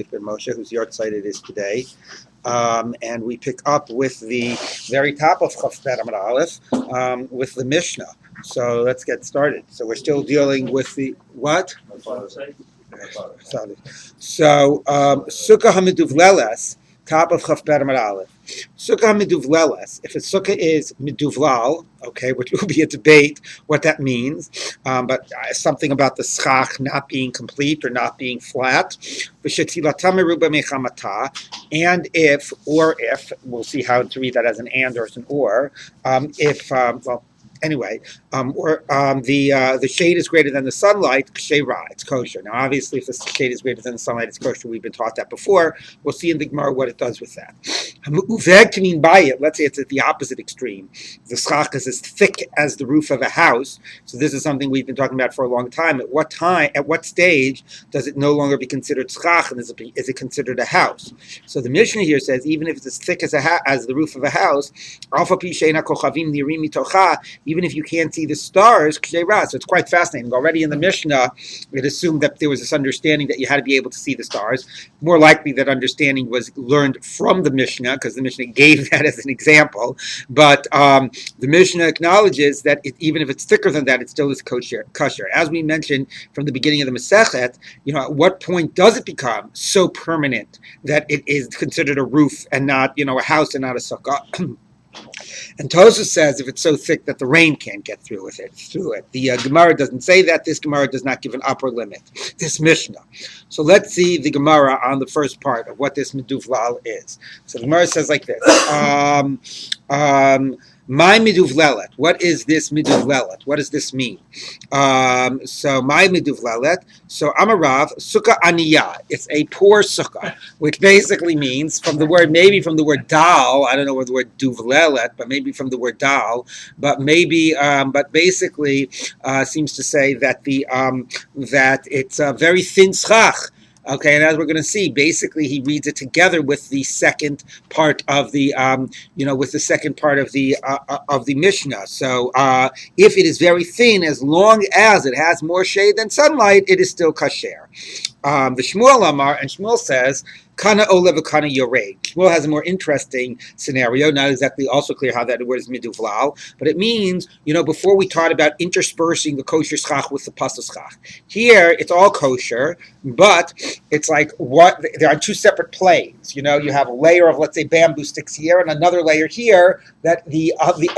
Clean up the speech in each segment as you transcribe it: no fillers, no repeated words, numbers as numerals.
Moshe, whose yahrzeit it is today. And we pick up with the very top of Chaf Bet Amud Aleph, with the Mishnah. So let's get started. So we're still dealing with the what? So Sukkah HaMiduvleles, top of Chaf Bet Amud Aleph. Sukkah HaMiduvleles, if a sukkah is miduvlal, okay, which will be a debate what that means, but something about the schach not being complete or not being flat. And if, we'll see how to read that as an and or as an or, the shade is greater than the sunlight, kshera, it's kosher. Now, obviously, if the shade is greater than the sunlight, it's kosher. We've been taught that before. We'll see in the Gemara what it does with that. Uveg can mean by it. Let's say it's at the opposite extreme. The schach is as thick as the roof of a house. So this is something we've been talking about for a long time. At what stage does it no longer be considered schach, and is it considered a house? So the Mishnah here says, even if it's as thick as the roof of a house, even if you can't see the stars, so it's quite fascinating. Already in the Mishnah, it assumed that there was this understanding that you had to be able to see the stars. More likely that understanding was learned from the Mishnah, because the Mishnah gave that as an example. But the Mishnah acknowledges that even if it's thicker than that, it still is kosher. As we mentioned from the beginning of the Masechet, at what point does it become so permanent that it is considered a roof and not, a house and not a sukkah? And Tosfos says if it's so thick that the rain can't get through it. The Gemara doesn't say that. This Gemara does not give an upper limit. This Mishnah. So let's see the Gemara on the first part of what this miduvlal is. So the Gemara says like this. My miduvlelet. What is this miduvlelet? What does this mean? So my miduvlelet. So Amarav sukkah aniyah. It's a poor sukkah, which basically means from the word dal. I don't know what the word duvlelet, but maybe from the word dal. But basically seems to say that that it's a very thin schach. Okay, and as we're going to see, basically he reads it together with the second part of the, of the Mishnah. So if it is very thin, as long as it has more shade than sunlight, it is still kasher. The Shmuel Amar, and Shmuel says, Kana Olev Kana Yored. Shmuel has a more interesting scenario, not exactly also clear how that word is miduvlal, but it means, before we taught about interspersing the kosher schach with the pasuk schach. Here, it's all kosher, but it's like there are two separate planes. You have a layer of, let's say, bamboo sticks here, and another layer here, that the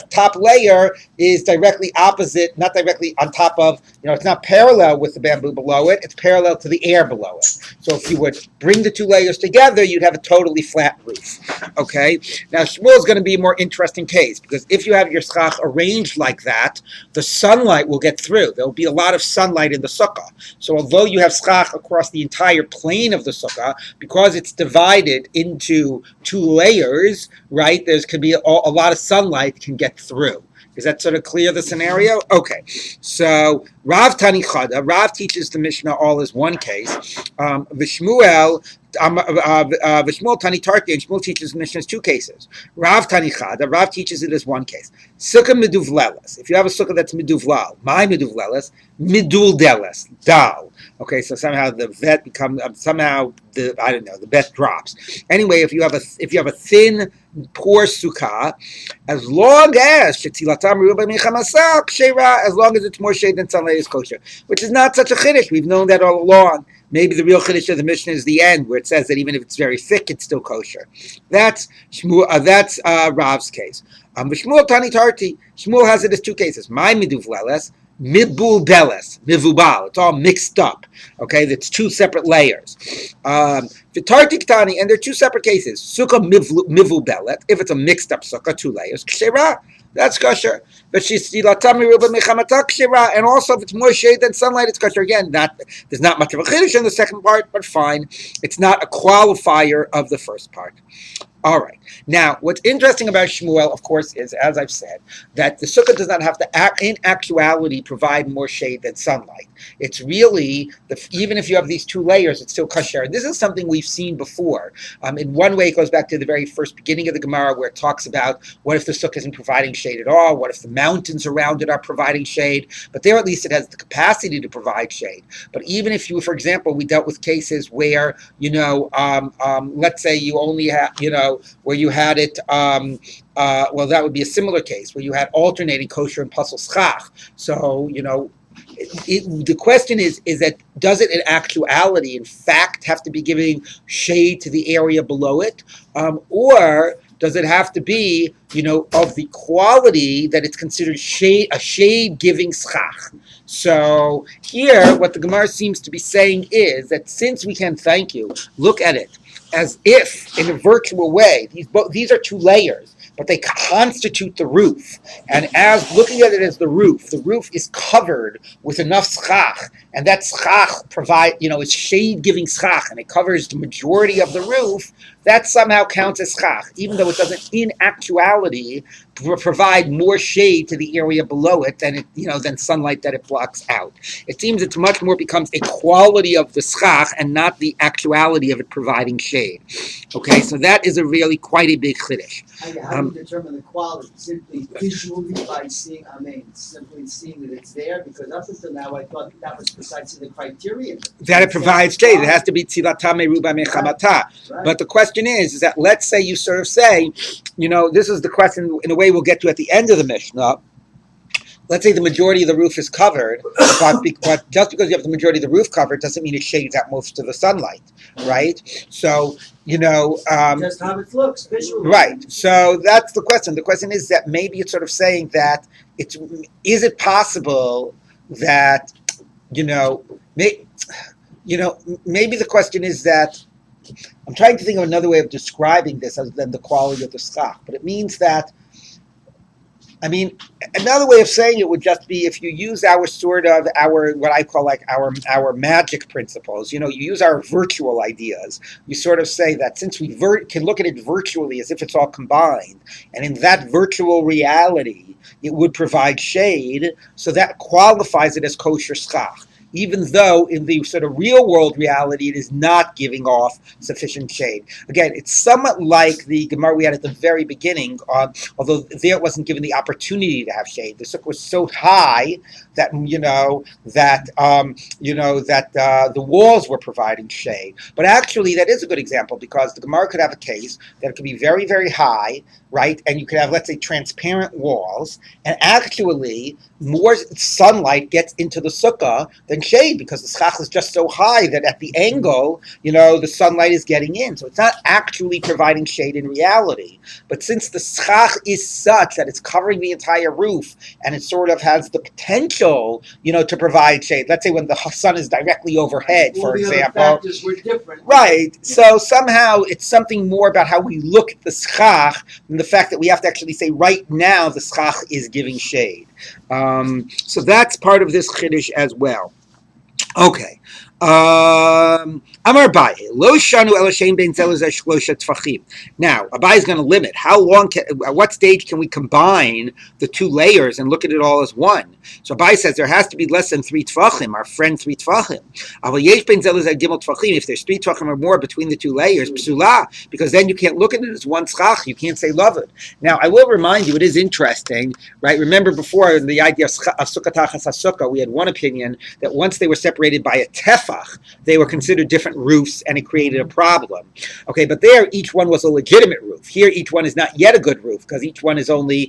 top layer is directly opposite, not directly on top of, it's not parallel with the bamboo below it, it's parallel to the air below it. So if you would bring the two layers together, you'd have a totally flat roof. Okay? Now, Shmuel is going to be a more interesting case, because if you have your schach arranged like that, the sunlight will get through. There will be a lot of sunlight in the sukkah. So although you have schach across the entire plane of the sukkah, because it's divided into two layers, right, could be a lot of sunlight can get through. Is that sort of clear, the scenario? Okay. So Rav Tani Chada, Rav teaches the Mishnah all as one case. V'Shmuel Tani Tarki, and Shmuel teaches the Mishnah as two cases. Rav Tani Chada, Rav teaches it as one case. Sukkah miduvleles. If you have a sukkah that's miduvlal, my miduvleles, miduldeles, dal. Okay, so somehow the vet becomes the bet drops. Anyway, if you have a thin, poor sukkah, as long as it's more shade than sunlight, is kosher, which is not such a chiddush. We've known that all along. Maybe the real chiddush of the Mishnah is the end, where it says that even if it's very thick, it's still kosher. That's Rav's case. Shmuel Tani Tarti. Shmuel has it as two cases. My miduvleles, mivubal. It's all mixed up. Okay, that's two separate layers. V'tartik Tani, and they're two separate cases. Sukkah mivubelet. If it's a mixed up sukkah, two layers. Kshera. That's kosher. But and also if it's more shade than sunlight, it's kosher. Again, there's not much of a chiddush in the second part, but fine. It's not a qualifier of the first part. All right. Now, what's interesting about Shmuel, of course, is, as I've said, that the sukkah does not have to, in actuality, provide more shade than sunlight. It's really, even if you have these two layers, it's still kasher. This is something we've seen before. In one way, it goes back to the very first beginning of the Gemara, where it talks about what if the sukkah isn't providing shade at all? What if the mountains around it are providing shade? But there, at least, it has the capacity to provide shade. But even if you, for example, we dealt with cases where, let's say you only have, where you had it, well, that would be a similar case where you had alternating kosher and puzzle schach. So, the question is that does it in actuality, in fact, have to be giving shade to the area below it? Or does it have to be, of the quality that it's considered a shade-giving schach? So here, what the Gemara seems to be saying is that since we can, thank you, look at it as if, in a virtual way, these are two layers, but they constitute the roof. And as looking at it as the roof is covered with enough schach, and that schach is shade-giving schach, and it covers the majority of the roof, that somehow counts as schach, even though it doesn't, in actuality, provide more shade to the area below it than sunlight that it blocks out. It seems it much more becomes a quality of the schach and not the actuality of it providing shade. Okay, so that is really quite a big chiddush. How do you determine the quality? Simply visually by seeing, simply seeing that it's there? Because up until now, I thought that was precisely the criteria. That it provides shade. It has to be tzilatah meruba mechamata. Right. But the question is that let's say you sort of say, this is the question in a way we'll get to at the end of the Mishnah. Let's say the majority of the roof is covered, but just because you have the majority of the roof covered doesn't mean it shades out most of the sunlight, right? So, just how it looks visually. Right. So that's the question. The question is that maybe it's sort of saying that is it possible that, maybe the question is that I'm trying to think of another way of describing this other than the quality of the schach, but it means that, another way of saying it would just be if you use our what I call like our magic principles, you use our virtual ideas. You sort of say that since we can look at it virtually as if it's all combined, and in that virtual reality, it would provide shade, so that qualifies it as kosher schach, even though in the sort of real world reality, it is not giving off sufficient shade. Again, it's somewhat like the Gemara we had at the very beginning, although there it wasn't given the opportunity to have shade. The sukkah was so high that, the walls were providing shade. But actually, that is a good example because the Gemara could have a case that it could be very, very high, right? And you could have, let's say, transparent walls, and actually more sunlight gets into the sukkah than shade because the schach is just so high that at the angle, the sunlight is getting in. So it's not actually providing shade in reality. But since the schach is such that it's covering the entire roof and it sort of has the potential, to provide shade. Let's say when the sun is directly overhead, for example. All the factors were different. Right. Yeah. So somehow it's something more about how we look at the schach than the fact that we have to actually say right now the schach is giving shade. So that's part of this chiddush as well. Okay. Amar Abaye, lo shanu elashem ben zelazeh shlosha tfachim. Now, Abaye is going to limit how long, at what stage can we combine the two layers and look at it all as one? So Abaye says there has to be less than 3 tfachim, our friend 3 tfachim. Aval yesh ben zelazeh gimel tfachim. If there's 3 tfachim or more between the two layers, psula, because then you can't look at it as one schach. You can't say lavud. Now, I will remind you, it is interesting, right? Remember before the idea of Succah tachas Succah, we had one opinion that once they were separated by a tefach, they were considered different roofs, and it created a problem. Okay, but there, each one was a legitimate roof. Here, each one is not yet a good roof because each one is only,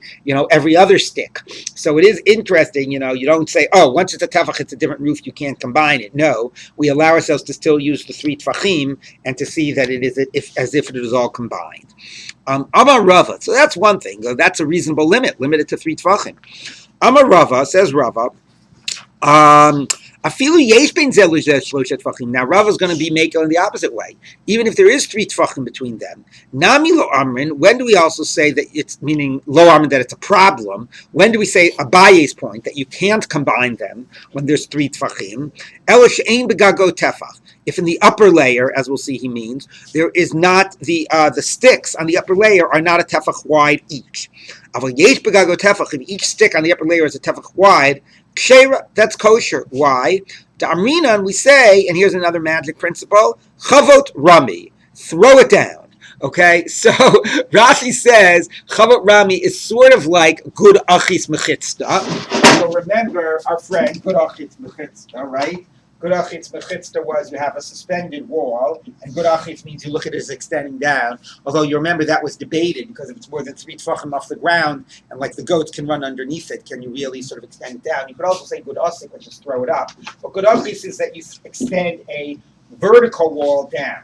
every other stick. So it is interesting, you don't say, once it's a tefach, it's a different roof, you can't combine it. No, we allow ourselves to still use the 3 tefachim and to see that it is as if it is all combined. Amar Rava, so that's one thing. That's a reasonable limit, limited to 3 tefachim. Amar Rava, says Rava, Afilu yesh bein zeh shlosha tefachim. Now Rav is going to be making it the opposite way. Even if there is 3 tefachim between them, nami lo amrin. When do we also say that it's meaning lo amrin that it's a problem? When do we say Abaye's point that you can't combine them when there's 3 tefachim? Elo she'ein begago tefach. If in the upper layer, as we'll see, he means there is not the sticks on the upper layer are not a tefach wide each. Aval yesh begago tefach. If each stick on the upper layer is a tefach wide. Kshera, that's kosher. Why? To Amrinan, we say, and here's another magic principle, Chavot Rami, throw it down. Okay, so Rashi says Chavot Rami is sort of like good achis mechitzta. So remember our friend, good achis mechitzta, right? Good achitz mechitzta was you have a suspended wall, and good achitz means you look at it as extending down. Although you remember that was debated because if it's more than 3 tefachim off the ground, and like the goats can run underneath it, can you really sort of extend it down? You could also say good asik, which is throw it up. But good achitz is that you extend a vertical wall down.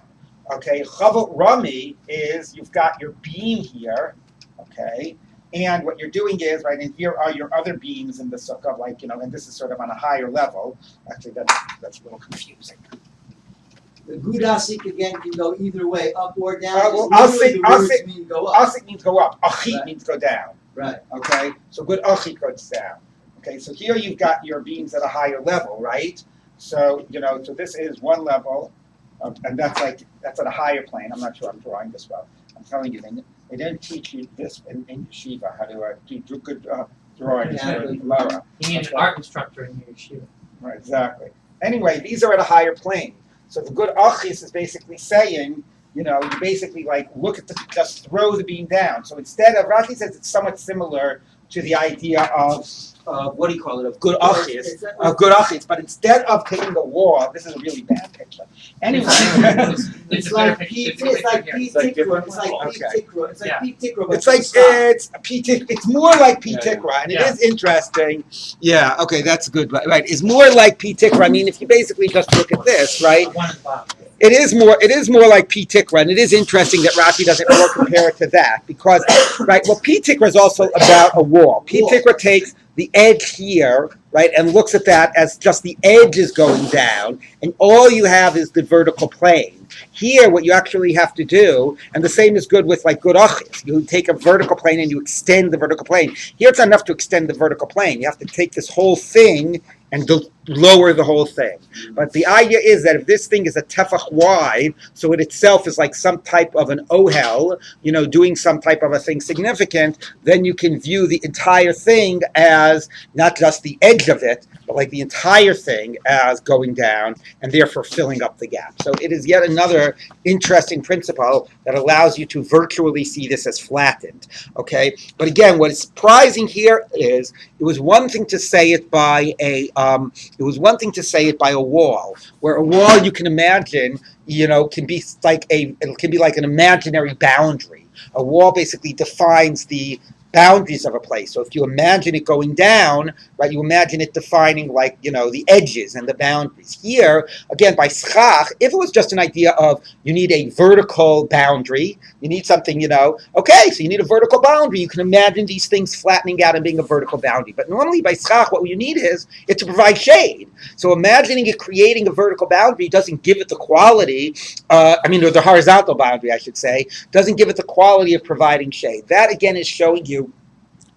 Okay, chavot rami is you've got your beam here. Okay. And what you're doing is, right, and here are your other beams in the sukkah, like, and this is sort of on a higher level. Actually, that's a little confusing. The gudasik again can go either way, up or down. Well, asik mean go up. Asik means go up. Achit means go down. Right. Okay, so good achit goes down. Okay, so here you've got your beams at a higher level, right? So, so this is one level, and that's at a higher plane. I'm not sure I'm drawing this well. I'm telling you, they didn't teach you this in yeshiva, how to do good drawing. You need an art instructor in your yeshiva. Right, exactly. Anyway, these are at a higher plane. So the good achis is basically saying, you basically look at just throw the beam down. So instead of, Rashi says it's somewhat similar to the idea of what do you call it, of good achis, but instead of taking the wall, this is a really bad picture. Anyway, it's like Pete Tikra. It's more like Pete Tikra, and it is interesting. Yeah, okay, that's good. Right, it's more like Pete Tikra. I mean, if you basically just look at this, right? It is more like P Tikra, and it is interesting that Rashi doesn't more compare it to that because, right? Well, P Tikra is also about a wall. P Tikra takes the edge here, right, and looks at that as just the edge is going down, and all you have is the vertical plane. Here, what you actually have to do, and the same is good with good achis. You take a vertical plane and you extend the vertical plane. Here, it's not enough to extend the vertical plane. You have to take this whole thing and lower the whole thing. But the idea is that if this thing is a tefach wide, so it itself is like some type of an ohel, doing some type of a thing significant, then you can view the entire thing as not just the edge of it, but like the entire thing as going down and therefore filling up the gap. So it is yet another interesting principle that allows you to virtually see this as flattened. Okay, but again, what is surprising here is it was one thing to say it by a wall, where a wall you can imagine, can be like an imaginary boundary. A wall basically defines the boundaries of a place. So if you imagine it going down, right, you imagine it defining the edges and the boundaries. Here, again, by Succah, if it was just an idea of you need a vertical boundary, you need something, okay, so you need a vertical boundary. You can imagine these things flattening out and being a vertical boundary. But normally by Succah, what you need is to provide shade. So imagining it creating a vertical boundary doesn't give it the quality, or the horizontal boundary, I should say, doesn't give it the quality of providing shade. That, again, is showing you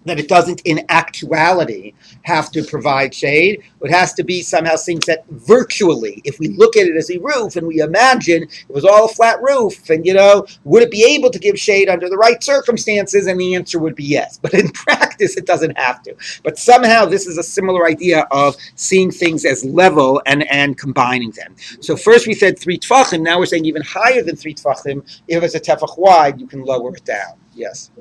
that it doesn't in actuality have to provide shade. It has to be somehow things that virtually, if we look at it as a roof and we imagine it was all a flat roof and, would it be able to give shade under the right circumstances? And the answer would be yes. But in practice, it doesn't have to. But somehow this is a similar idea of seeing things as level and combining them. So first we said 3 tefachim. Now we're saying even higher than 3 tefachim. If it's a tefach wide, you can lower it down. Yes.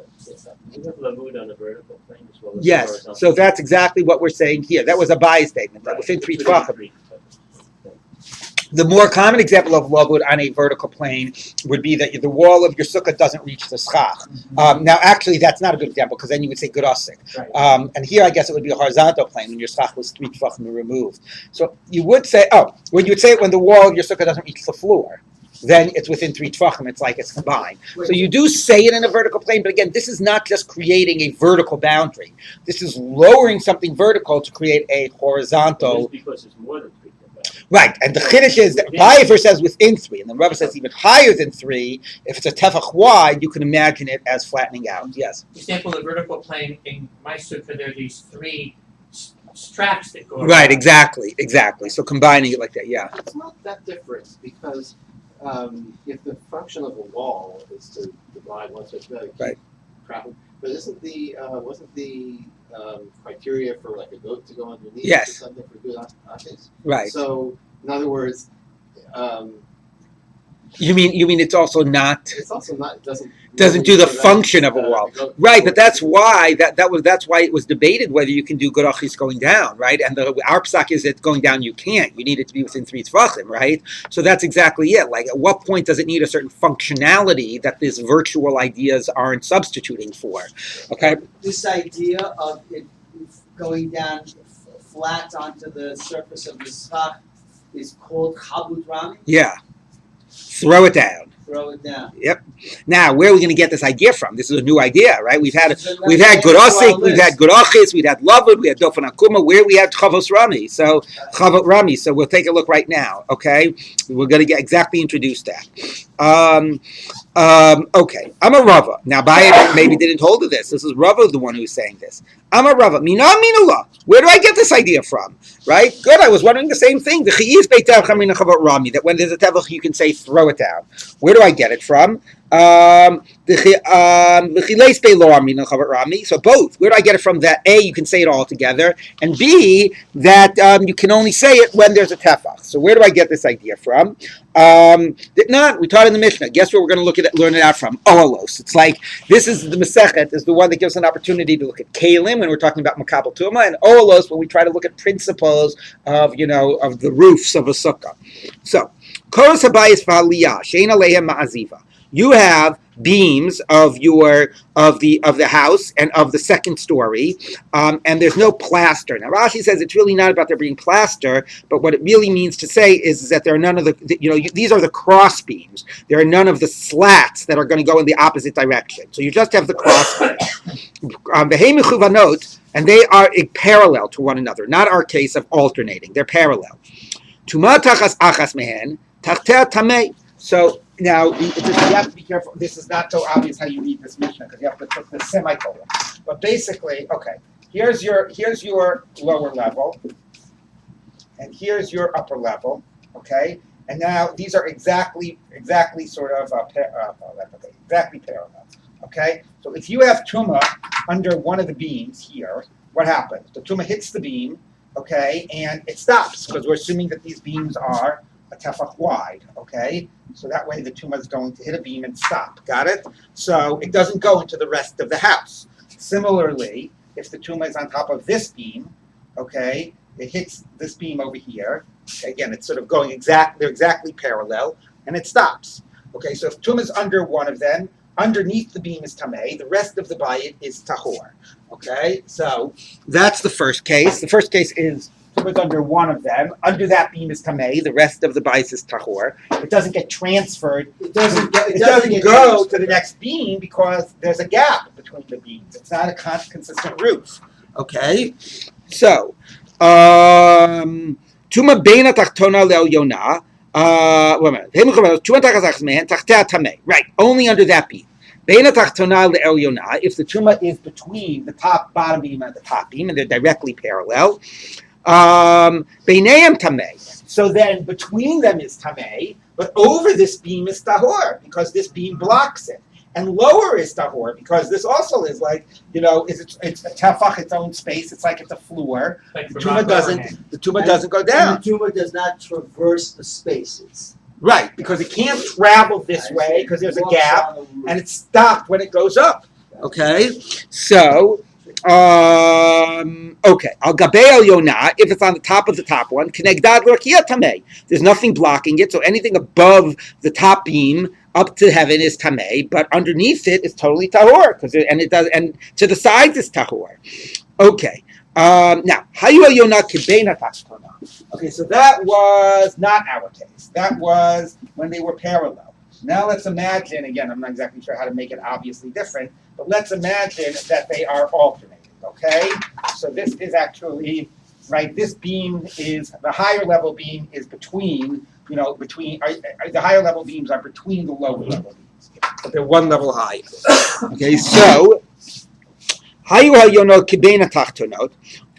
You have lavud on the vertical plane as well as yes, horizontal. So that's exactly what we're saying here. That was a bias statement. That within 3 tefachim. The more common example of lavud on a vertical plane would be that the wall of your sukkah doesn't reach the schach. Now, actually, that's not a good example because then you would say good asik. Right. And here, I guess it would be a horizontal plane when your schach was 3 tefachim removed. So you would say, when you would say it when the wall of your sukkah doesn't reach the floor, then it's within 3 tefachim. It's like it's combined. So you do say it in a vertical plane, but again, this is not just creating a vertical boundary. This is lowering something vertical to create a horizontal. Because it's more than 3 Right, and the chiddush is that Abaye first says within 3, and the Rabbi says even higher than 3. If it's a tefach wide, you can imagine it as flattening out. Yes. For example, the vertical plane in my sukkah, there are these 3 straps that go Right, around. exactly. So combining it like that, yeah. It's not that different because if the function of a wall is to divide one side, keep Right. travel, but wasn't the criteria for like a goat to go underneath Yes. or something for good optics? Right. So in other words, You mean it's also not it's also not it doesn't do the function of a the wall. goat Right, but that's forward. why that's why it was debated whether you can do Gurachis going down, right? And our psak is that going down you can't. You need it to be within 3 tefachim, right? So that's exactly it. Like, at what point does it need a certain functionality that these virtual ideas aren't substituting for? Okay. This idea of it going down flat onto the surface of the schach is called chabut rami. Yeah. Throw it down. Throw it down. Now, where are we going to get this idea from? This is a new idea, right? We've had So We've let's had add it to our Gurasik, we've list. had Gurachis, we've had Lavud, we had Dofan Akuma. Where we have Chavos Rami, so Chavot Rami. So we'll take a look right now. Okay, we're going to get exactly introduced that. Okay, I'm a Rava. Now, Baye maybe didn't hold to this. This is Rava the one who's saying this. I'm a Rava. Mina minullah. Where do I get this idea from? Right? Good. I was wondering the same thing. The Chiyis Beitar Chamina Chavot Rami. That when there's a tevach, you can say throw it down. Where do I get it from? So both. Where do I get it from? That A, you can say it all together, and B, that you can only say it when there's a tefach. So where do I get this idea from? We taught in the Mishnah. Guess where we're going to learn it out from? Ohalos. It's like this is the Masechet is the one that gives us an opportunity to look at Kalim when we're talking about Makabel Tuma, and Ohalos when we try to look at principles of the roofs of a sukkah. So Koros Habayis V'Aliyah Shein Alehem Ma'aziva. You have beams of the house and of the second story, and there's no plaster. Now Rashi says it's really not about there being plaster, but what it really means to say is that there are none of these are the cross beams. There are none of the slats that are going to go in the opposite direction. So you just have the cross beams. And they are parallel to one another. Not our case of alternating; they're parallel. Tuma tachas achas mehen tachtea tamei. So now you have to be careful. This is not so obvious how you read this Mishnah because you have to put the semicolon. But basically, okay, here's your lower level, and here's your upper level. Okay, and now these are exactly sort of exactly parallel. Okay, so if you have tuma under one of the beams here, what happens? The tuma hits the beam, okay, and it stops because we're assuming that these beams are a tefach wide, okay? So that way the tuma is going to hit a beam and stop. Got it? So it doesn't go into the rest of the house. Similarly, if the tuma is on top of this beam, okay, it hits this beam over here. Okay, again, it's sort of going they're exactly parallel, and it stops. Okay, so if tuma is under one of them, underneath the beam is tamei. The rest of the bayit is tahor. Okay, so that's the first case. The first case is tuma's under one of them. Under that beam is tamei. The rest of the bayit is tahor. It doesn't get transferred. It doesn't It get doesn't go transferred. to the next beam because there's a gap between the beams. It's not a consistent roof. Okay, so tuma beina tachtona le'elyona. Right, only under that beam. If the tuma is between the bottom beam and the top beam, and they're directly parallel, so then between them is tamei, but over this beam is tahor because this beam blocks it, and lower is tahor because this also is like it's a tefach, its own space. It's like it's a floor. Like The for tuma rock doesn't. overhang. The tuma doesn't go down. And the tuma does not traverse the spaces. Right, because it can't travel this way because there's a Walks gap, on the roof. and it's stopped when it goes up. Okay, so okay, al gabei el yonah, if it's on the top of the top one, kenegdad l'rakia tamei. There's nothing blocking it, so anything above the top beam up to heaven is tamei, but underneath it is totally tahor and to the sides is tahor. Okay. Now, hayu el yonah kibeina tachtona. Okay, so that was not our case. That was when they were parallel. Now let's imagine, again, I'm not exactly sure how to make it obviously different, but let's imagine that they are alternating, okay? So this is actually right? This beam is the higher level beam is between the higher level beams are between the lower level beams, but they're one level high. Okay, so hayu hayono kibena tachtonot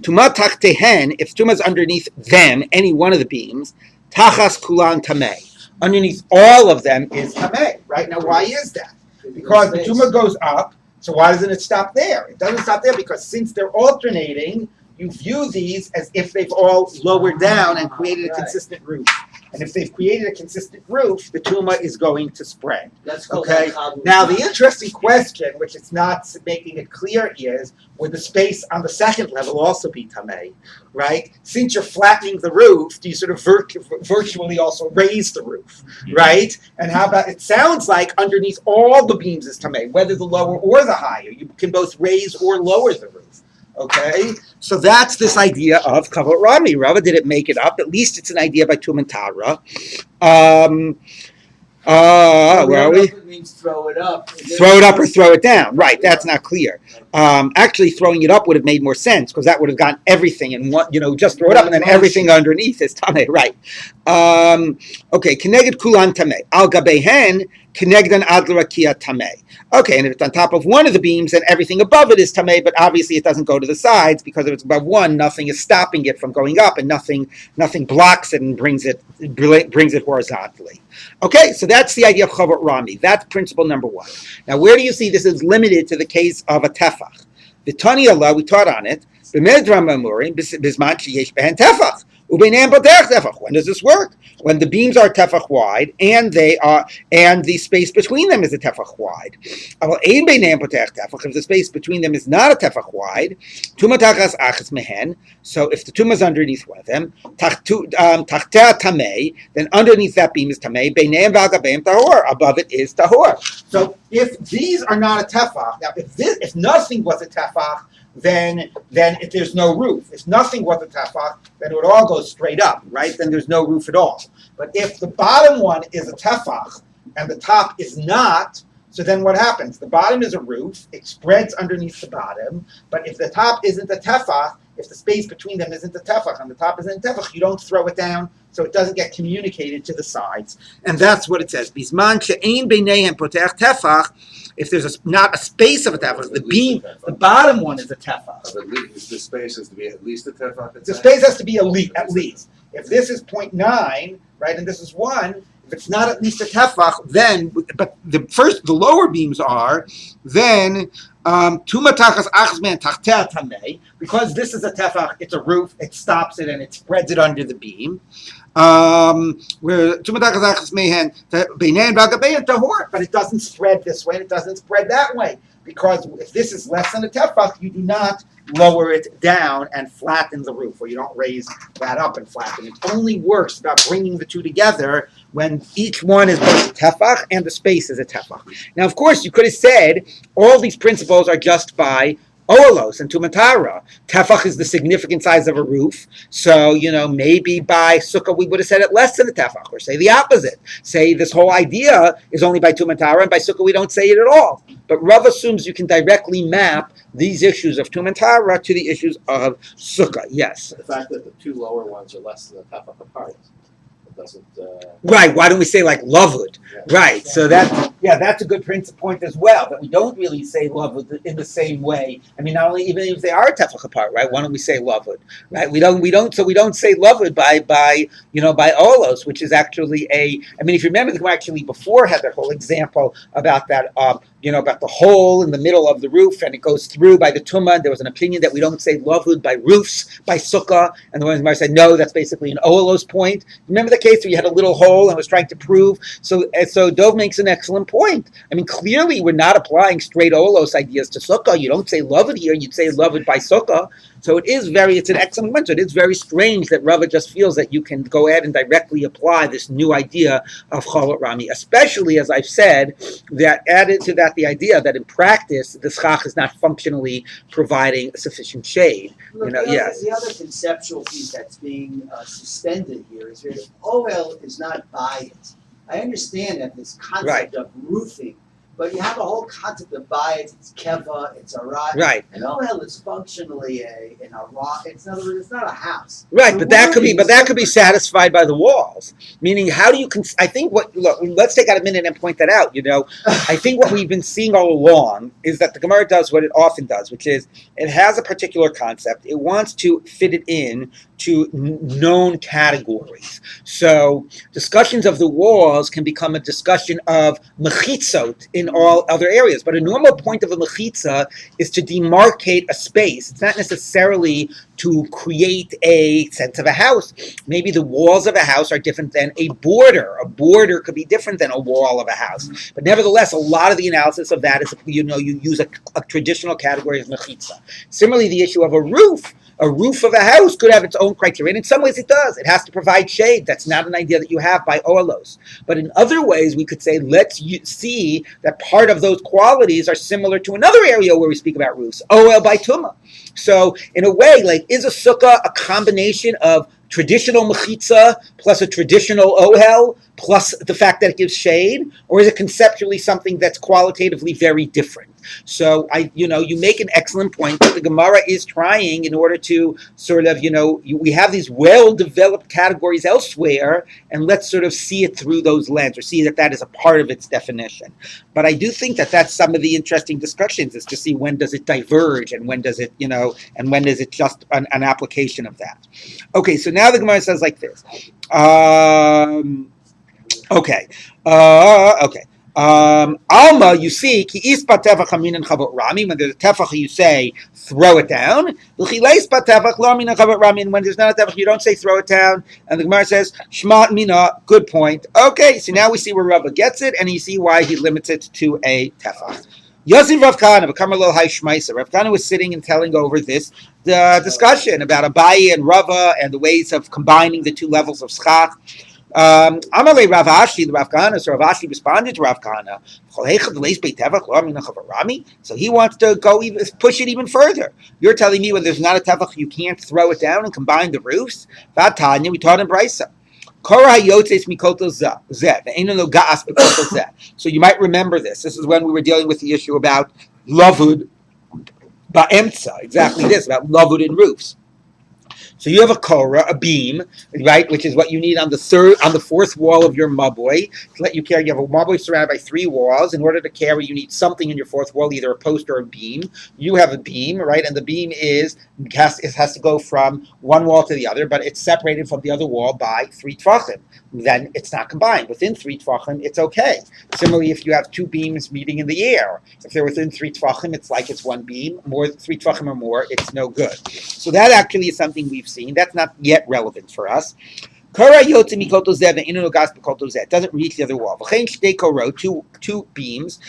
tuma tachtehen. If tuma is underneath them, any one of the beams, tachas kulan tamei. Underneath all of them is tamei. Right now, why is that? Because the tuma goes up. So why doesn't it stop there? It doesn't stop there because since they're alternating, you view these as if they've all lowered down and created a consistent roof. And if they've created a consistent roof, the tuma is going to spread. Okay. Now the interesting question, which is not making it clear, is would the space on the second level also be tamei, right? Since you're flattening the roof, do you sort of virtually also raise the roof, right? And how about it sounds like underneath all the beams is tamei, whether the lower or the higher. You can both raise or lower the roof. Okay, so that's this idea of kavod rami. Rava didn't make it up. At least it's an idea by Tumantara. Where are we? Means throw it up. Throw it up or throw it down. Right, that's not clear. Actually, throwing it up would have made more sense because that would have gotten everything in one. Just throw it up and then everything underneath is tamei. Right. Okay. Keneged kulan tamei. Al gabehen kenegdan adla rakia tamei. Okay, and if it's on top of one of the beams, then everything above it is tamei, but obviously it doesn't go to the sides because if it's above one, nothing is stopping it from going up, and nothing blocks it and brings it horizontally. Okay, so that's the idea of kavod rami. That's principle number one. Now, where do you see this is limited to the case of a tefach? The Tani Allah, we taught on it. When does this work? When the beams are tefach wide and the space between them is a tefach wide. If the space between them is not a tefach wide, so if the tumah is underneath one of them, then underneath that beam is tamei, above it is tahor. So if these are not a tefach, now if nothing was a tefach, then if there's no roof. If nothing was a tefach, then it would all go straight up, right? Then there's no roof at all. But if the bottom one is a tefach and the top is not, so then what happens? The bottom is a roof, it spreads underneath the bottom, but if the top isn't a tefach, if the space between them isn't a tefach and the top isn't a tefach, you don't throw it down, so it doesn't get communicated to the sides. And that's what it says. Bisman she'ein beineihem potech tefach. If there's not a space of a tefach, the beam, the bottom one is a tefach. At least the space has to be at least a tefach. The space has to be at least. If this is 0.9, right, and this is 1, if it's not at least a tefach, then, but the lower beams are, then tumatachas achzman tachtea tamei, because this is a tefach, it's a roof, it stops it and it spreads it under the beam. Where tumatachas achzman beinein v'agabein tahor, but it doesn't spread this way and it doesn't spread that way, because if this is less than a tefach, you do not lower it down and flatten the roof, or you don't raise that up and flatten it. It only works about bringing the two together when each one is both a tefach and the space is a tefach. Now, of course, you could have said all these principles are just by Olos and Tumatara. Tefach is the significant size of a roof. So, maybe by Sukkah we would have said it less than a tefach, or say the opposite. Say this whole idea is only by Tumatara, and by Sukkah we don't say it at all. But Rav assumes you can directly map these issues of Tumatara to the issues of Sukkah. Yes. The fact that the two lower ones are less than a tefach apart. Doesn't right? Why don't we say like lavud? Yeah. Right. So that's a good point as well. That we don't really say lavud in the same way. I mean, not only even if they are tefach apart, right? Why don't we say lavud? Right? We don't say lavud by olos, which is actually I mean, if you remember, the Gemara actually before had that whole example about that. About the hole in the middle of the roof, and it goes through by the tumah. There was an opinion that we don't say lavud by roofs, by sukkah, and the one who said no, that's basically an olos point. Remember the case where you had a little hole and was trying to prove? So Dov makes an excellent point. I mean, clearly we're not applying straight olos ideas to sukkah. You don't say lavud here; you'd say lavud by sukkah. So it's an excellent point. So it is very strange that Rava just feels that you can go ahead and directly apply this new idea of Chalot Rami, especially, as I've said, that added to that the idea that in practice, the schach is not functionally providing sufficient shade. Look, the other conceptual piece that's being suspended here is that if OL is not biased, I understand that this concept of roofing But you have a whole concept of bayit. It's keva. It's a rock. Right. And ohel is functionally in a rock. It's in other words, it's not a house. Right, The but that could be, wording is satisfied by the walls. Meaning, how do you? I think let's take out a minute and point that out. I think what we've been seeing all along is that the Gemara does what it often does, which is it has a particular concept. It wants to fit it in to known categories. So discussions of the walls can become a discussion of mechitzot in all other areas. But a normal point of a mechitza is to demarcate a space. It's not necessarily to create a sense of a house. Maybe the walls of a house are different than a border. A border could be different than a wall of a house. But nevertheless, a lot of the analysis of that is, you use a traditional category of mechitza. Similarly, the issue of a roof. A roof of a house could have its own criteria, and in some ways it does. It has to provide shade. That's not an idea that you have by oelos. But in other ways, we could say, let's see that part of those qualities are similar to another area where we speak about roofs, oel by tuma. So in a way, like, is a sukkah a combination of traditional mechitza plus a traditional ohel plus the fact that it gives shade, or is it conceptually something that's qualitatively very different? So you make an excellent point that the Gemara is trying in order to sort of, we have these well-developed categories elsewhere, and let's sort of see it through those lenses, or see that is a part of its definition. But I do think that that's some of the interesting discussions, is to see when does it diverge, and when does it, and when is it just an application of that. Okay, so now the Gemara says like this. Okay. Alma, you see, ki ispa tefach hamin and chavot rami. When there's a tefach, you say throw it down. L'chileispa tefach lo min and chavot rami. And when there's not a tefach, you don't say throw it down. And the Gemara says shmat mina. Good point. Okay, so now we see where Rabbi gets it, and you see why he limits it to a tefach. Yosef Rav Kahana, V'kamarlo Hai Shmaisa. Rav Kahana was sitting and telling over this discussion about Abaye and Rava and the ways of combining the two levels of schach. Amalei Rav Ashi, the Rav Kahana, so Rav Ashi responded to Rav Kahana. So he wants to push it even further. You're telling me when there's not a tefach, you can't throw it down and combine the roofs? Vatanya, we taught in Brisa. So you might remember this. This is when we were dealing with the issue about lavud ba'emtza. Exactly this, about lavud in roofs. So you have a korah, a beam, right, which is what you need on the fourth wall of your maboi to let you carry. You have a maboi surrounded by 3 walls. In order to carry, you need something in your fourth wall, either a post or a beam. You have a beam, right, and the beam has to go from one wall to the other, but it's separated from the other wall by 3 tvachim. Then it's not combined. Within 3 tvachim, it's okay. Similarly, if you have 2 beams meeting in the air, if they're within 3 tvachim, it's like it's one beam. More 3 tvachim or more, it's no good. So that actually is something we've seen. That's not yet relevant for us. Doesn't reach the other wall. 2 beams.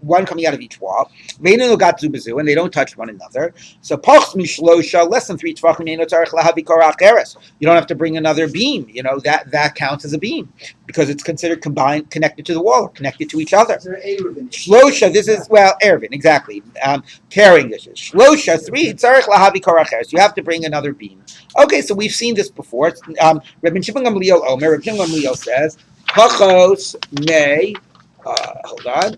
One coming out of each wall. And they don't touch one another. So less than 3 tvachim. You don't have to bring another beam. That counts as a beam because it's considered combined, connected to the wall, or connected to each other. Shlosha, this is, Erevin, exactly. Carrying dishes. Shlosha, 3, tzarech lahavi kor acheres. You have to bring another beam. Okay, so we've seen this before. Rabbi Shimon Gamliel Omer. Rabbi Shimon Gamliel says, "Pachos may hold on,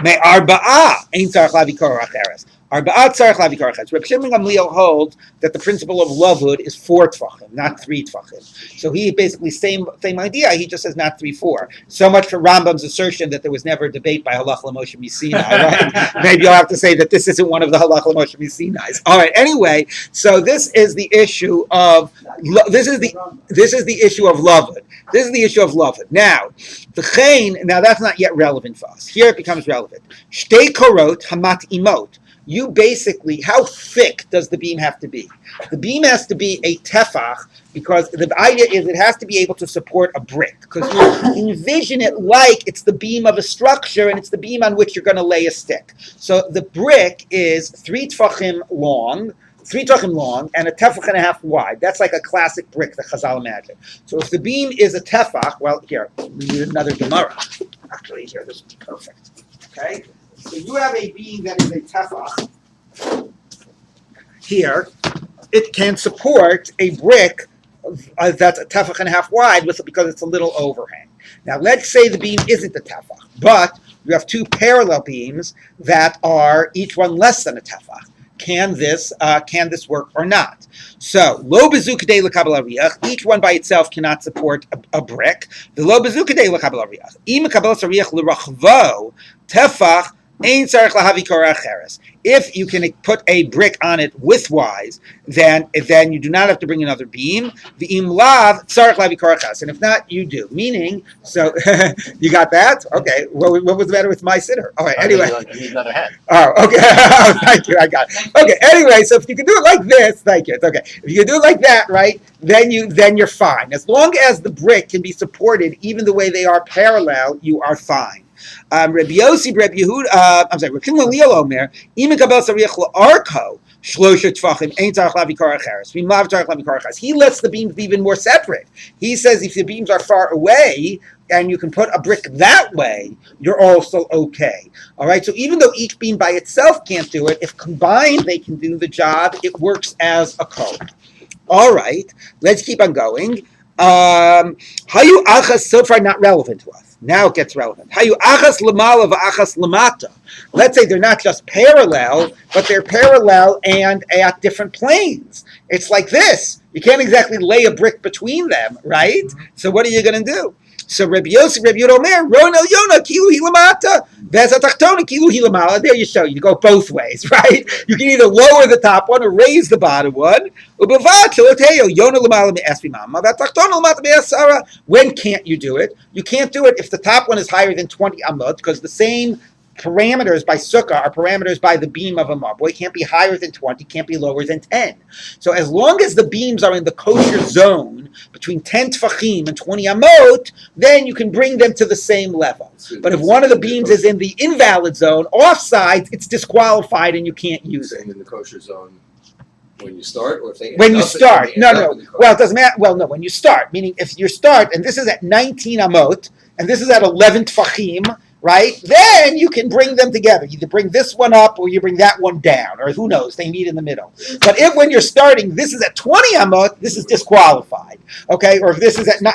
may arba'a ein tzarech lavi kor acheres." Arba'a tzarech lavi kor acheres. Rabbi Shimon Gamliel holds that the principle of lavud is 4 tvachim, not 3 tvachim. So he basically same idea. He just says not 3, 4. So much for Rambam's assertion that there was never a debate by Halach L'Moshe Misinai. Right? Maybe you'll have to say that this isn't one of the Halach L'Moshe Misinais. All right. Anyway, so this is the issue of this is the issue of lavud. This is the issue of lavud. Now, the chain. Now that's not yet relevant for us. Here it becomes relevant. Shtei korot hamat imot. You basically, how thick does the beam have to be? The beam has to be a tefach because the idea is it has to be able to support a brick. Because you envision it like it's the beam of a structure and it's the beam on which you're going to lay a stick. So the brick is 3 tvachim long, and a tefach and a half wide. That's like a classic brick that Chazal imagined. So if the beam is a tefach, well, here, we need another Gemara. Actually, here, this would be perfect. Okay? So you have a beam that is a tefach. Here, it can support a brick that's a tefach and a half wide because it's a little overhang. Now let's say the beam isn't a tefach, but you have two parallel beams that are each one less than a tefach. Can this work or not? So lo bezukadei lekabel ariach. Each one by itself cannot support a brick. The lo bezukadei lekabel ariach. Im kabel ariach lerachvo tefach. If you can put a brick on it widthwise, then you do not have to bring another beam. And if not, you do. Meaning, so you got that? Okay. What was the matter with my sitter? All right. Anyway. You need another head. Oh, okay. Thank you. I got it. Okay. Anyway, so if you can do it like this, thank you. It's okay. If you can do it like that, right, then you're fine. As long as the brick can be supported, even the way they are parallel, you are fine. Rabbi Yossi, Rabbi Yehuda, I'm sorry, Rabbi Liel Omer, Ima Kabel Sariach Arko, Shlosha Tfachim, Ein Tzarach Lavi Kor Acheres. V'Imlav Tzarach Lavi Kor Acheres. He lets the beams be even more separate. He says if the beams are far away and you can put a brick that way, you're also okay. All right. So even though each beam by itself can't do it, if combined they can do the job. It works as a code. All right. Let's keep on going. Hayu Achas so far not relevant to us. Now it gets relevant. Hayu achas lamala v'achas lamata. Let's say they're not just parallel, but they're parallel and at different planes. It's like this. You can't exactly lay a brick between them, right? So what are you going to do? So Rabbi Yosef, Rabbi Yehuda Omer, Ron El Yona, Kilu Hilamata, Veza Tachtona, Kilu Hilamala. There you show. You go both ways, right? You can either lower the top one or raise the bottom one. When can't you do it? You can't do it if the top one is higher than 20 amot, because the same parameters by Sukkah are parameters by the beam of a marble. It can't be higher than 20, can't be lower than 10. So as long as the beams are in the kosher zone between 10 tfachim and 20 amot, then you can bring them to the same level. But if one of the beams is in the invalid zone, offsides, it's disqualified and you can't use it. In the kosher zone. When you start, or if they when you start, no. Well, it doesn't matter. Well, no. When you start, meaning if you start, and this is at 19 amot, and this is at 11 tfachim, right? Then you can bring them together. You can bring this one up, or you bring that one down, or who knows? They meet in the middle. But if when you're starting, this is at 20 amot, this is disqualified. Okay, or if this is at 9,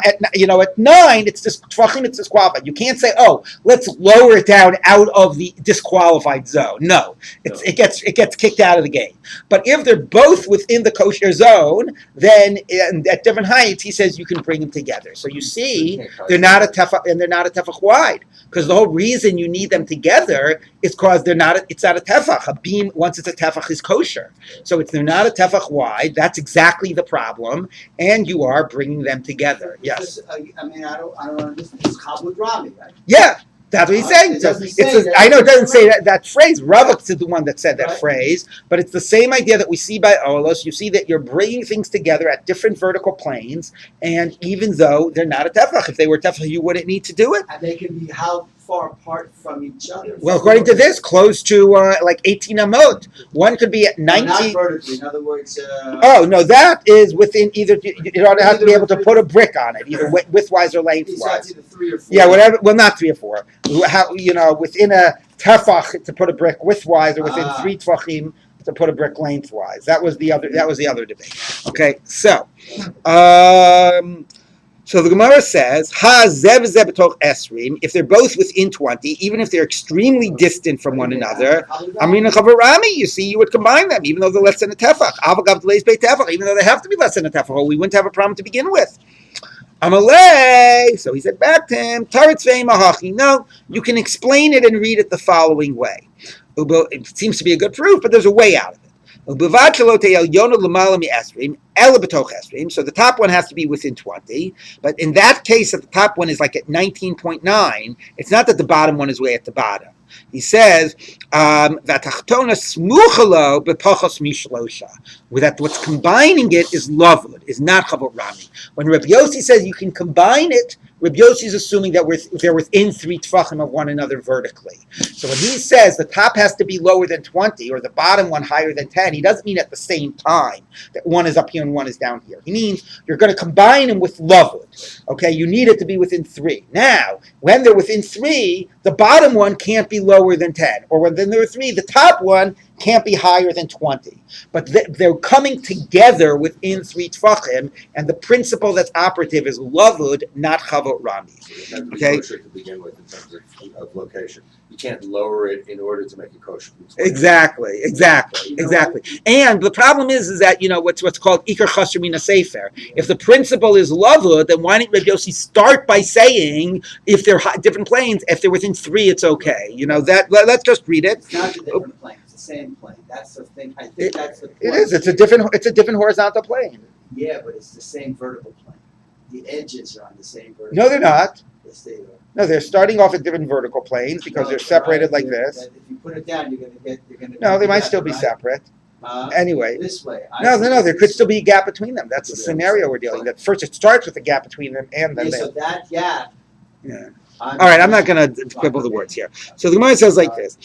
it's disqualified. You can't say, oh, let's lower it down out of the disqualified zone. No, it gets kicked out of the game. But if they're both within the kosher zone, then at different heights, he says you can bring them together. So you see, they're not a tefach, and they're not a tefach wide, because the whole reason you need them together is because it's not a tefach. A beam, once it's a tefach, is kosher. So they're not a tefach wide. That's exactly the problem, and you are bringing them together. Yes. I don't understand. It's Chabad Rabbi, right? Yeah. That's what he's saying. So I know it doesn't say that phrase. Ravak is the one that said that phrase, but it's the same idea that we see by Olos. You see that you're bringing things together at different vertical planes, and even though they're not a tefach, if they were tefach, you wouldn't need to do it. And they can be how far apart from each other? Well, according to this, close to like 18 amot. One could be at 19. Not vertically. In other words. Oh no, that is within either. You don't have to be able to put a brick on it, either widthwise or lengthwise. Either 3 or 4. Yeah, whatever. Well, not 3 or 4. How, within a tefach to put a brick widthwise, or within 3 tefachim to put a brick lengthwise. That was the other debate. Okay, so the Gemara says, Ha zev zev b'toch esrim, if they're both within 20, even if they're extremely distant from one another, Amrina Chavarami, you see, you would combine them, even though they're less than a tefach. Avagav delays bei tefach, even though they have to be less than a tefach, we wouldn't have a problem to begin with. Amalei, so he said back to him, Taritz ve'im ahachi. No, you can explain it and read it the following way. It seems to be a good proof, but there's a way out of it. So the top one has to be within 20, but in that case, if the top one is like at 19.9, it's not that the bottom one is way at the bottom. He says that what's combining it is lovud, is not chavot rami. When Rabbi Yossi says you can combine it, Rabbi Yossi is assuming that they're within 3 tefachim of one another vertically. So when he says the top has to be lower than 20 or the bottom one higher than 10, he doesn't mean at the same time that one is up here and one is down here. He means you're going to combine them with lovud. Okay, you need it to be within 3. Now, when they're within 3, the bottom one can't be lower than 10. Or when they're 3, the top one can't be higher than 20. But they're coming together within 3 tfachim, and the principle that's operative is lavud, not chavot rami. It had to be Okay. kosher to begin with in terms of location. You can't lower it in order to make it kosher. Exactly. And the problem is that, what's called ikar chasher mina sefer. If the principle is lavud, then why didn't Rabbi Yossi start by saying if they're different planes, if they're within 3, it's okay. Let's just read it. It's not the different plane, it's the same plane. That's the thing. I think that's the point. It is. It's a different horizontal plane. Yeah, but it's the same vertical plane. The edges are on the same vertical. No, they're not. Yes, they are. No, they're starting off at different vertical planes because No, they're separated right, like this. If you put it down, you're gonna. No, they might get still be right? separate. Anyway. This way. No, there could still be a gap between them. That's the scenario we're dealing with. First, it starts with a gap between them, and then Yeah, they. so that gap. Yeah. All right, I'm not going to quibble the words here. So the Gemara says like this: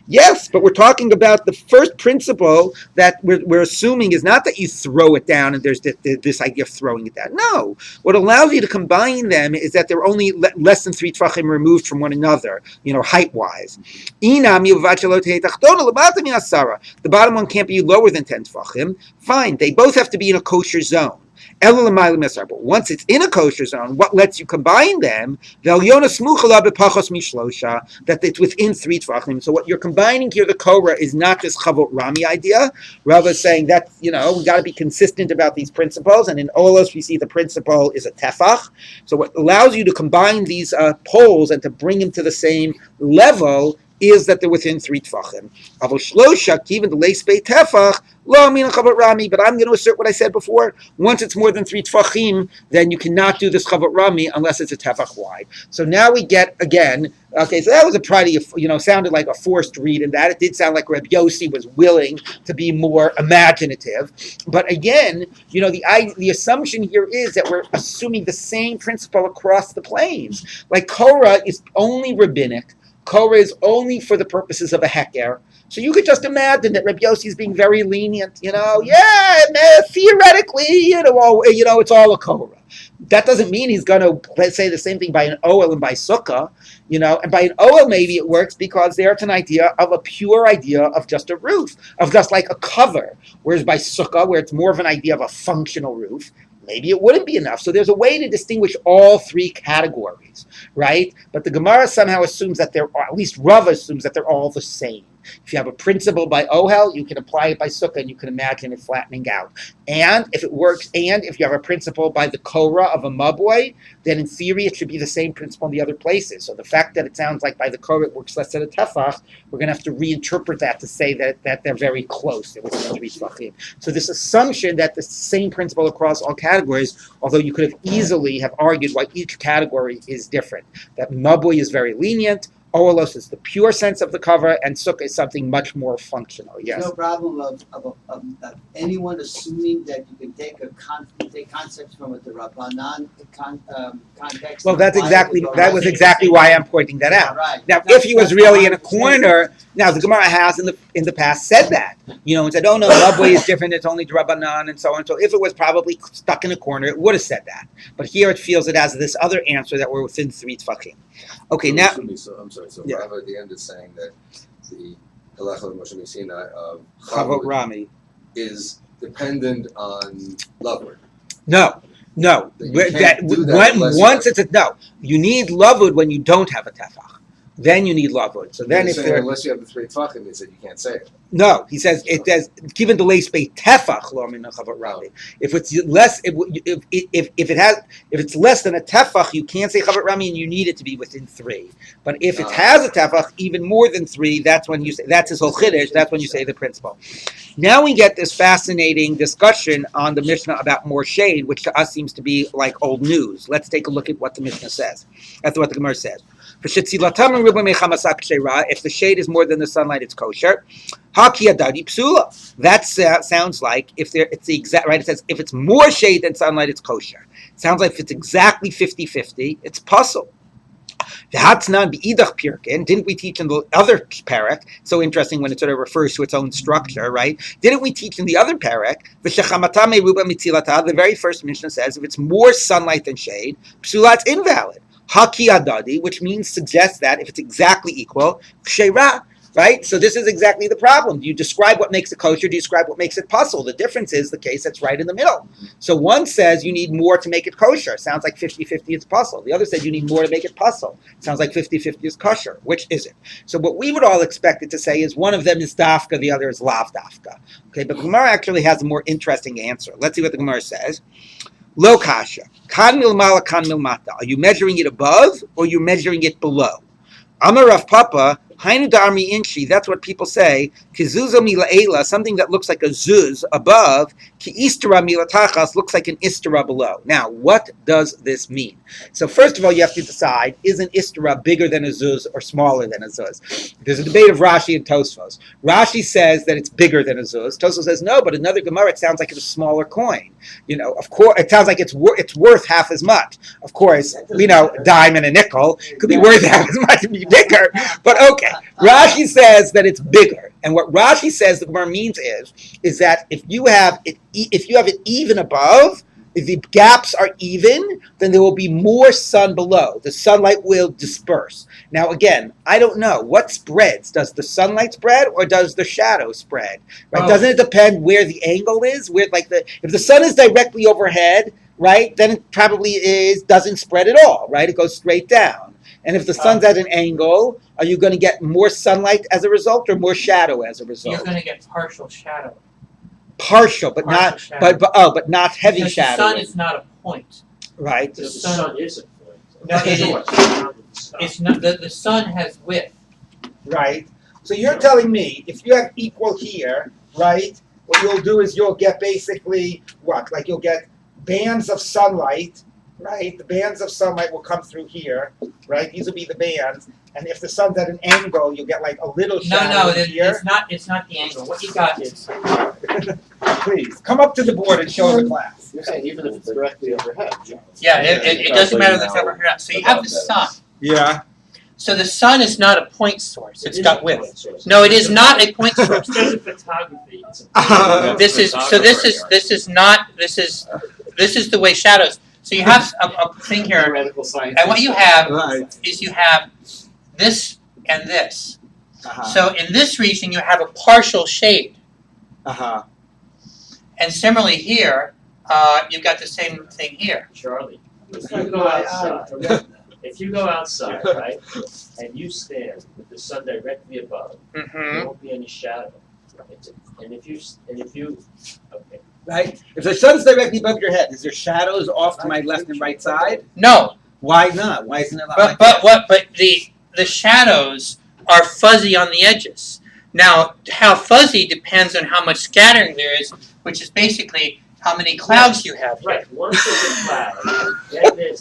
yes, but we're talking about the first principle that we're assuming is not that you throw it down and there's this idea of throwing it down. No, what allows you to combine them is that they're only less than 3 tfachim removed from one another, height-wise. The bottom one can't be lower than 10 tfachim. Fine, they both have to be in a kosher zone. But once it's in a kosher zone, what lets you combine them? That it's within 3 tfachim. So what you're combining here, the Korah, is not this chavot rami idea. Rather saying that, we got to be consistent about these principles. And in Olos, we see the principle is a tefach. So what allows you to combine these poles and to bring them to the same level is that they're within 3 tfachim. Even the leis bei tefach, lo min chavot rami. But I'm going to assert what I said before. Once it's more than 3 tfachim, then you cannot do this chavot rami unless it's a tefach wide. So now we get again. Okay, so that was a pretty, sounded like a forced read, and that it did sound like Rabbi Yossi was willing to be more imaginative. But again, the assumption here is that we're assuming the same principle across the planes. Like Korah is only rabbinic. Korah is only for the purposes of a heker. So you could just imagine that Rabbi Yossi is being very lenient. Theoretically, it's all a Korah. That doesn't mean he's going to say the same thing by an Oel and by Sukkah. And by an Oel maybe it works because there's an idea of a pure idea of just a roof, of just like a cover. Whereas by Sukkah, where it's more of an idea of a functional roof, maybe it wouldn't be enough. So there's a way to distinguish all 3 categories, right? But the Gemara somehow assumes that or at least Rav assumes that they're all the same. If you have a principle by Ohel, you can apply it by Sukkah, and you can imagine it flattening out. And if it works, and if you have a principle by the Korah of a Maboi, then in theory it should be the same principle in the other places. So the fact that it sounds like by the Korah it works less than a Tefach, we're going to have to reinterpret that to say that they're very close. They're within 3 tefachim. So this assumption that the same principle across all categories, although you could have easily have argued why each category is different. That Maboi is very lenient, Oelos is the pure sense of the cover, and Sukkah is something much more functional. Yes. There's no problem of anyone assuming that you can take concepts from a Rabbanan context. Well, that was exactly why I'm pointing that out. Right. Now, if he was really in a corner, now the Gemara has in the past said that, and said, oh no, Rabbi is different, it's only Rabbanan and so on. So if it was probably stuck in a corner, it would have said that. But here it feels it has this other answer that we're within 3 tefachim. Okay, now. I'm sorry. So Rav at the end is saying that the Halacha Moshe Sinai of Chavot Rami is dependent on Lavud. No. You can't do that Once it's you need Lavud when you don't have a tefach. Then you need Lavud. So then, unless you have the 3 tefachim, he said you can't say it. No, he says it says given the leis bei tefach lo min chavot rami. If it's less, if it's less than a tefach, you can't say chavot rami, and you need it to be within 3. But if it has a tefach, even more than 3, that's when you say that's his whole chiddush. That's when you say the principle. Now we get this fascinating discussion on the Mishnah about more shade, which to us seems to be like old news. Let's take a look at what the Mishnah says. That's what the Gemara says. If the shade is more than the sunlight, it's kosher. That sounds like it's the exact right. It says if it's more shade than sunlight, it's kosher. It sounds like if it's exactly 50-50, it's puzzle. Didn't we teach in the other parak? So interesting when it sort of refers to its own structure, right? Didn't we teach in the other parak? The very first Mishnah says if it's more sunlight than shade, psula, it's invalid. Haki adadi, which suggests that if it's exactly equal, kshera. Right? So this is exactly the problem. Do you describe what makes it kosher? Do you describe what makes it puzzle? The difference is the case that's right in the middle. So one says you need more to make it kosher. Sounds like 50-50 is puzzle. The other said you need more to make it puzzle. Sounds like 50-50 is kosher. Which is it? So what we would all expect it to say is one of them is dafka, the other is lav dafka. Okay, but the Gemara actually has a more interesting answer. Let's see what the Gemara says. Lo kasha. Kan milmala, kan milmata. Are you measuring it above or are you measuring it below? Amar Rav Papa, Hainu Darmi Inchi, that's what people say, Kizuzo Milaela, something that looks like a zuz above, Ki Istara Milatachas looks like an Istara below. Now, what does this mean? So first of all, you have to decide, is an Istara bigger than a zuz or smaller than a zuz? There's a debate of Rashi and Tosfos. Rashi says that it's bigger than a zuz. Tosfos says no, but another Gemara, it sounds like it's a smaller coin. Of course, it sounds like it's worth half as much. Of course, dime and a nickel could be worth half as much and be bigger, but okay. Rashi says that it's bigger, and what Rashi says the Gemara means is that if you have it even above, if the gaps are even, then there will be more sun below. The sunlight will disperse. Now again, I don't know what spreads. Does the sunlight spread or does the shadow spread? Right? Doesn't it depend where the angle is? If the sun is directly overhead, right, then it probably doesn't spread at all, right? It goes straight down. And if the sun's at an angle, are you going to get more sunlight as a result or more shadow as a result? You're going to get partial shadow. Partial, but not heavy because shadow. The sun is not a point. Right. The sun is a point. No, it is. It's not. The sun has width. Right. So you're telling me if you have equal here, right? What you'll do is you'll get basically what? Like you'll get bands of sunlight. Right, the bands of sunlight will come through here, right? These will be the bands, and if the sun's at an angle, you'll get like a little shadow here. It's not the angle. What you got is. Please come up to the board and show the class. You're saying even if it's directly overhead. Yeah, it doesn't matter if it's overhead. So you have the sun. Yeah. So the sun is not a point source. It's got width. No, it is not a point source. Because of photography, This is the way shadows. So you have a thing here, and what you have is you have this and this. So in this region, you have a partial shade. And similarly here, you've got the same thing here. Charlie, if you go outside, right, and you stand with the sun directly above, there won't be any shadow. And if you, okay. Right? If the sun's directly above your head, is there shadows off to my left and right side? No. Why not? Why isn't it like But the shadows are fuzzy on the edges. Now, how fuzzy depends on how much scattering there is, which is basically how many clouds you have. Right. Once there's a cloud,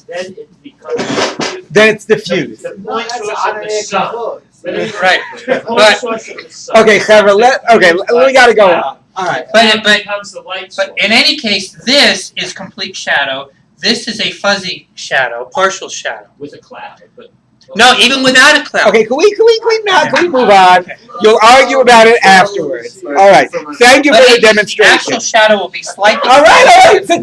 then it becomes. Then it's diffused. The point source of the sun. Right. The point source of the sun. Okay, Trevor. We got to go on. All right. But becomes the light source. But in any case, this is complete shadow. This is a fuzzy shadow, partial shadow. With a cloud. But No, even without a cloud. Okay, can we move on? You'll argue about it afterwards. All right. Thank you for the demonstration. Actual shadow will be slightly. All right. Sit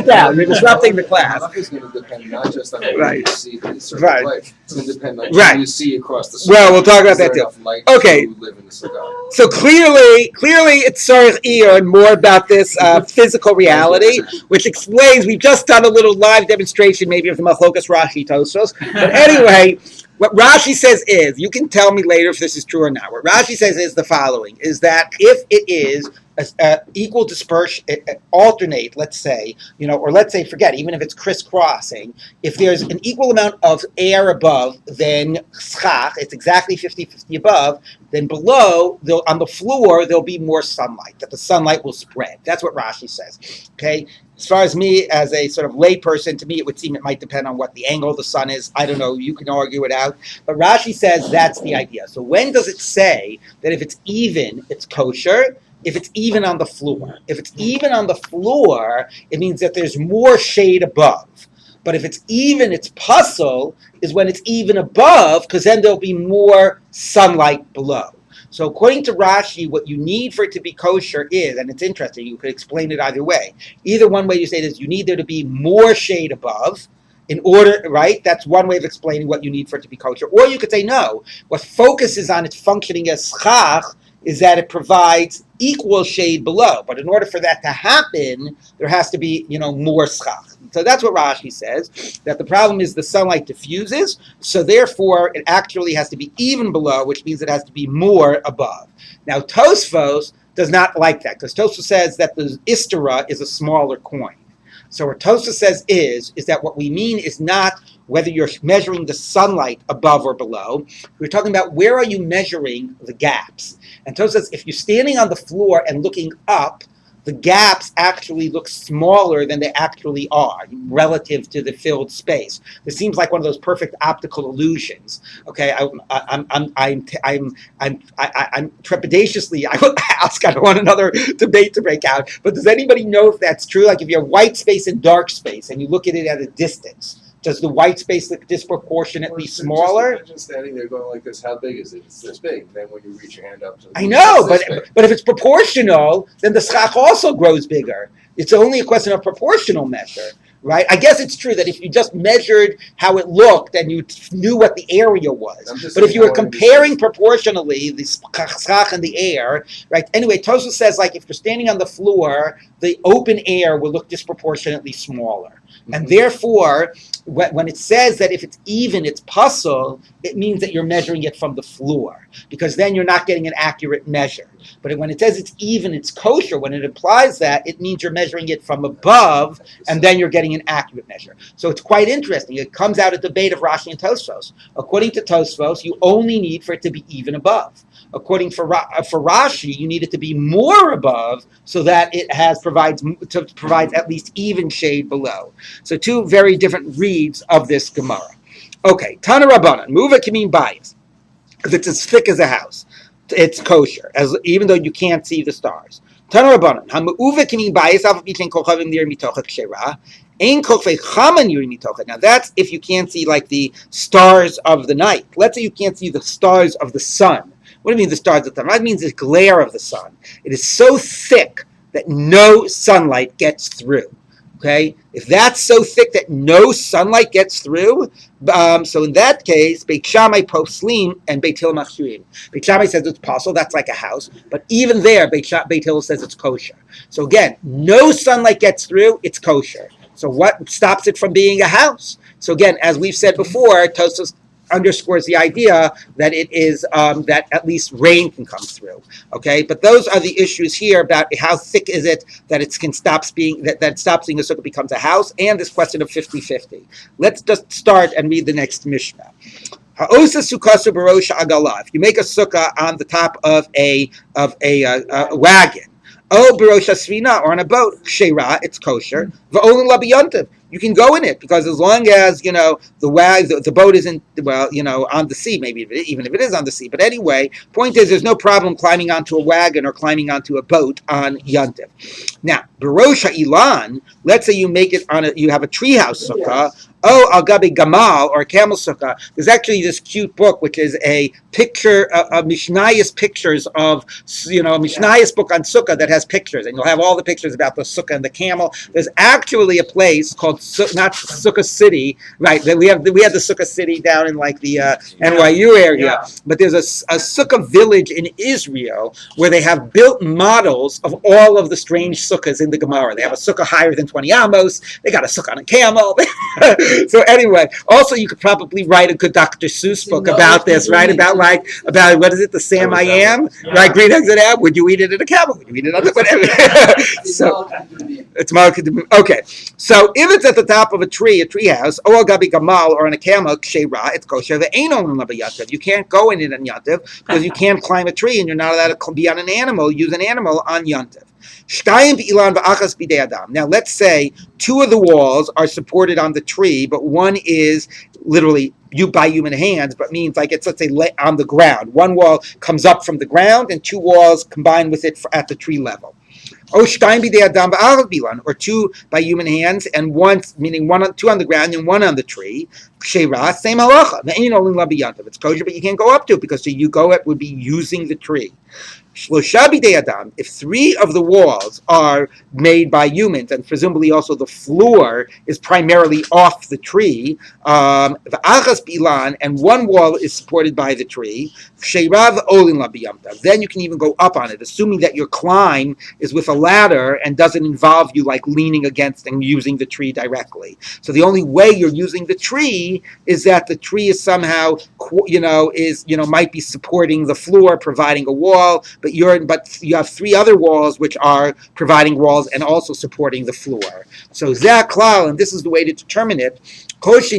down. You're disrupting the class. It's going to depend not just on what Right. you see in a certain Right. light. It's going to depend on Right. what you see across the Well, we'll talk about Is there that too. enough light Okay. to live in the Sukkah? So clearly it's Sarach and more about this physical reality, which explains, we've just done a little live demonstration maybe of the Machlokas Rashi Tosfos. But anyway, what Rashi says is, you can tell me later if this is true or not. What Rashi says is the following, is that if it is equal dispersion, alternate, let's say, or let's say, forget, even if it's crisscrossing, if there's an equal amount of air above, then Succah, it's exactly 50-50 above, then below, on the floor, there'll be more sunlight, that the sunlight will spread. That's what Rashi says, okay? As far as me, as a sort of lay person, to me it would seem it might depend on what the angle of the sun is. I don't know, you can argue it out. But Rashi says that's the idea. So when does it say that if it's even, it's kosher? If it's even on the floor. If it's even on the floor, it means that there's more shade above. But if it's even, it's puzzle, is when it's even above, because then there'll be more sunlight below. So according to Rashi, what you need for it to be kosher is, and it's interesting, you could explain it either way. Either one way you say it is you need there to be more shade above, in order, right? That's one way of explaining what you need for it to be kosher. Or you could say no. What focuses on its functioning as schach is that it provides equal shade below. But in order for that to happen, there has to be, more schach. So that's what Rashi says, that the problem is the sunlight diffuses, so therefore it actually has to be even below, which means it has to be more above. Now Tosfos does not like that, because Tosfos says that the istera is a smaller coin. So what Tosfos says is that what we mean is not whether you're measuring the sunlight above or below. We're talking about where are you measuring the gaps. And Tosfos says if you're standing on the floor and looking up, the gaps actually look smaller than they actually are relative to the filled space. This seems like one of those perfect optical illusions. Okay, I'm trepidatiously. I will ask. I don't want another debate to break out. But does anybody know if that's true? Like if you have white space and dark space, and you look at it at a distance, does the white space look disproportionately smaller? Just imagine standing there going like this. How big is it? It's this big. Then when you reach your hand up to the I know, but if it's proportional, then the schach also grows bigger. It's only a question of proportional measure, right? I guess it's true that if you just measured how it looked and you knew what the area was, but if you were comparing proportionally the schach and the air, right? Anyway, Tosfos says like if you're standing on the floor, the open air will look disproportionately smaller. And therefore, when it says that if it's even, it's puzzle, it means that you're measuring it from the floor, because then you're not getting an accurate measure. But when it says it's even, it's kosher, when it implies that, it means you're measuring it from above, and then you're getting an accurate measure. So it's quite interesting. It comes out of debate of Rashi and Tosfos. According to Tosfos, you only need for it to be even above. According for Rashi, you need it to be more above so that it provides at least even shade below. So two very different reads of this Gemara. Okay, Tana Rabbanan, Muva can mean bias, because it's as thick as a house. It's kosher, even though you can't see the stars. Tana Rabbanan, Hamuva can mean bias, Alpha Bichin Kochavim Nir Mitocha Kshera. Now that's if you can't see like the stars of the night. Let's say you can't see the stars of the sun. What do you mean the stars of the sun? That means the glare of the sun. It is so thick that no sunlight gets through. Okay? If that's so thick that no sunlight gets through, so in that case, Beit Shammai poslim and Beit Hillel machshurim. Beit Shammai says it's possible, that's like a house. But even there, Beit Hillel says it's kosher. So again, no sunlight gets through, it's kosher. So what stops it from being a house? So again, as we've said before, Tosfos underscores the idea that it is that at least rain can come through. Okay, but those are the issues here about how thick is it that it can stops being that stops being a sukkah becomes a house, and this question of 50-50. Let's just start and read the next Mishnah. Ha'osa sukkasu b'rosh agala. If you make a sukkah on the top of a wagon, b'rosh hasfina, or on a boat, sheira, it's kosher. V'olin labiyontiv. You can go in it, because as long as the boat isn't on the sea, maybe even if it is on the sea. But anyway, point is there's no problem climbing onto a wagon or climbing onto a boat on Yontiv. Now, Barosha Ilan, let's say you make it you have a treehouse sukkah. Al Gabi Gamal, or a camel sukkah. There's actually this cute book which is a picture of Mishnayos pictures of Mishnayos book on sukkah that has pictures, and you'll have all the pictures about the sukkah and the camel. There's actually a place called not Sukkah City, right? We had the Sukkah City down in like the NYU area, but there's a Sukkah village in Israel where they have built models of all of the strange sukkahs in the Gemara. They have a sukkah higher than 20 amos. They got a sukkah on a camel. So anyway, also you could probably write a good Dr. Seuss book about this, right? About what is it, the Sam I Am, right? Green eggs and ham. Would you eat it in a camel? Would you eat it on whatever? So it's okay. So if it's at the top of a treehouse, or gabi gamal, or on a camel, kshera, it's kosher. The ain't on Yantiv. You can't go in it on Yantiv because you can't climb a tree, and you're not allowed to be on an animal. Use an animal on Yantiv. Now let's say two of the walls are supported on the tree, but one is literally by human hands, but means like it's, let's say, on the ground. One wall comes up from the ground, and two walls combine with it at the tree level. Or two by human hands, and two on the ground and one on the tree. Same halacha. It's kosher, but you can't go up to it because you go it would be using the tree. Shlosha bidei adam, if 3 of the walls are made by humans, and presumably also the floor is primarily off the tree, the achas bilan, and 1 wall is supported by the tree, sheirav olin labiyamta, then you can even go up on it, assuming that your climb is with a ladder and doesn't involve you like leaning against and using the tree directly. So the only way you're using the tree is that the tree is somehow, might be supporting the floor, providing a wall, but you have 3 other walls which are providing walls and also supporting the floor. So zeh klal, and this is the way to determine it. If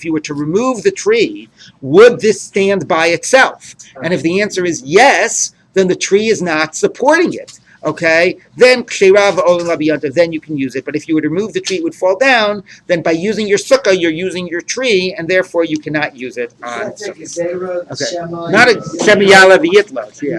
you were to remove the tree, would this stand by itself? And if the answer is yes, then the tree is not supporting it. Okay, then then you can use it. But if you were to remove the tree, it would fall down. Then by using your sukkah, you're using your tree, and therefore you cannot use it on sukkah. Okay, not a shema yala v'yitla. Yeah.